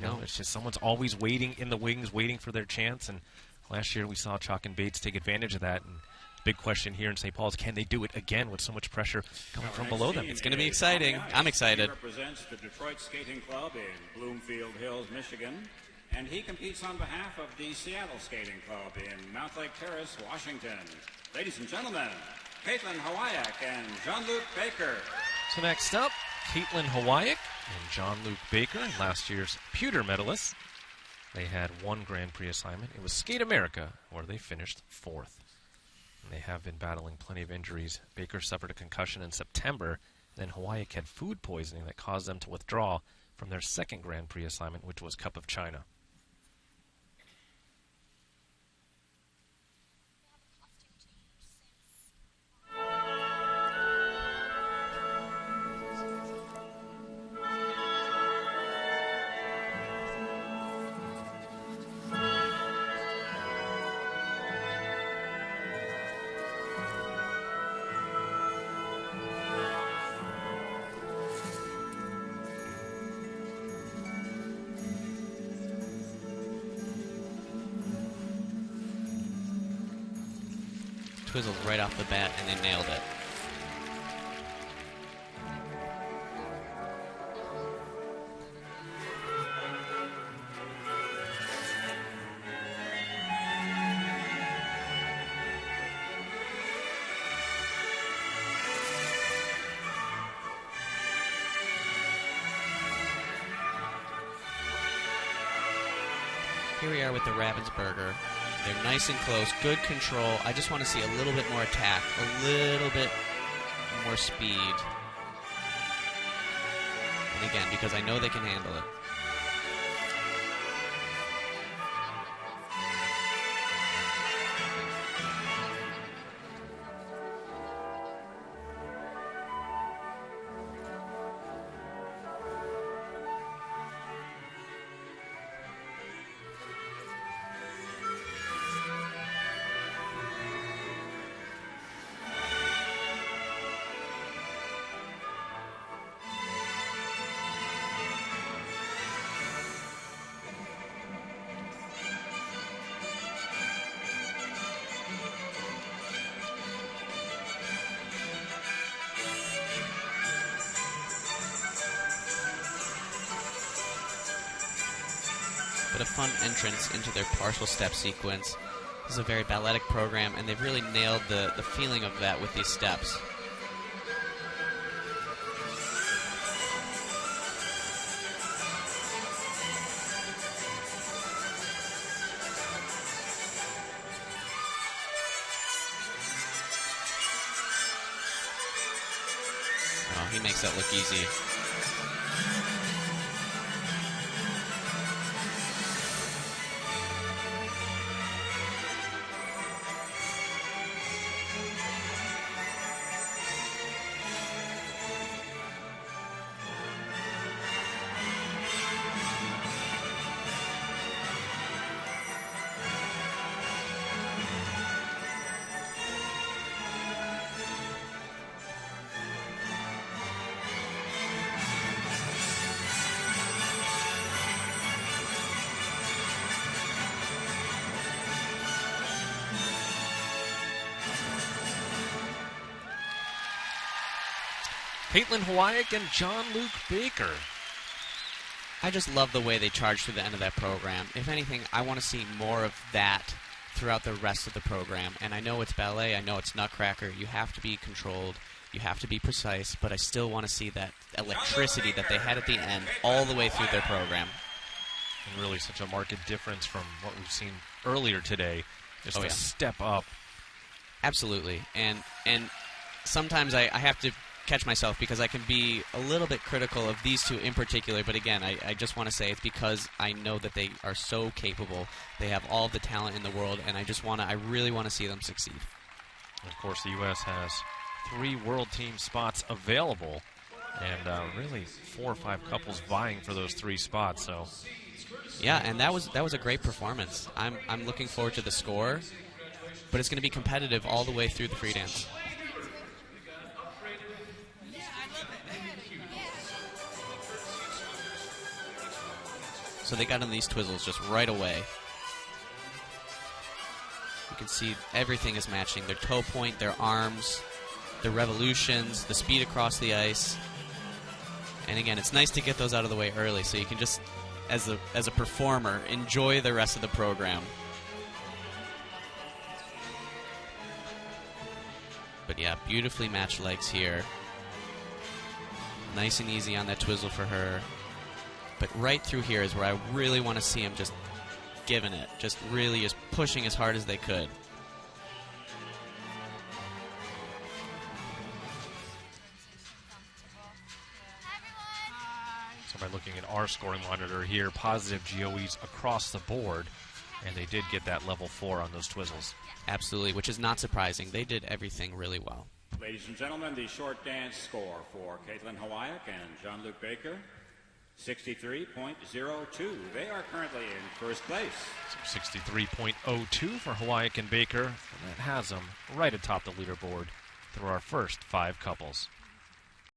know, it's just someone's always waiting in the wings, waiting for their chance. And last year we saw Chalk and Bates take advantage of that. And big question here in St. Paul's, can they do it again with so much pressure coming from below them? It's going to be exciting. I'm excited. He represents the Detroit Skating Club in Bloomfield Hills, Michigan. And he competes on behalf of the Seattle Skating Club in Mount Lake Terrace, Washington. Ladies and gentlemen, Kaitlin, Hawayek, and Jean-Luc Baker. So next up, Kaitlin, Hawayek and Jean-Luc Baker, last year's pewter medalists. They had one Grand Prix assignment. It was Skate America, where they finished 4th. And they have been battling plenty of injuries. Baker suffered a concussion in September. Then Hawayek had food poisoning that caused them to withdraw from their second Grand Prix assignment, which was Cup of China. Twizzled right off the bat, and they nailed it. Here we are with the Ravensburger. They're nice and close, good control. I just want to see a little bit more attack, a little bit more speed. And again, because I know they can handle it. But a fun entrance into their partial step sequence. This is a very balletic program, and they've really nailed the feeling of that with these steps. Oh, he makes that look easy. Kaitlin, Hawayek and Jean-Luc Baker. I just love the way they charge through the end of that program. If anything, I want to see more of that throughout the rest of the program. And I know it's ballet, I know it's Nutcracker. You have to be controlled, you have to be precise, but I still want to see that electricity that they had at the end all the way through their program. And really such a marked difference from what we've seen earlier today. Just a step up. Absolutely. And sometimes I have to catch myself because I can be a little bit critical of these two in particular, but again, I just want to say it's because I know that they are so capable. They have all the talent in the world, and I really want to see them succeed. Of course, the U.S. has 3 world team spots available, and really 4 or 5 couples vying for those 3 spots. So, yeah, and that was a great performance. I'm looking forward to the score, but it's going to be competitive all the way through the free dance. So they got in these twizzles just right away. You can see everything is matching. Their toe point, their arms, their revolutions, the speed across the ice. And again, it's nice to get those out of the way early so you can just, as a performer, enjoy the rest of the program. But yeah, beautifully matched legs here. Nice and easy on that twizzle for her. But right through here is where I really want to see him just giving it. Just really just pushing as hard as they could. So by looking at our scoring monitor here, positive GOEs across the board. And they did get that level 4 on those twizzles. Absolutely, which is not surprising. They did everything really well. Ladies and gentlemen, the short dance score for Kaitlin Hawayek and Jean-Luc Baker, 63.02. They are currently in first place. So 63.02 for Hawayek and Baker. And that has them right atop the leaderboard through our first 5 couples.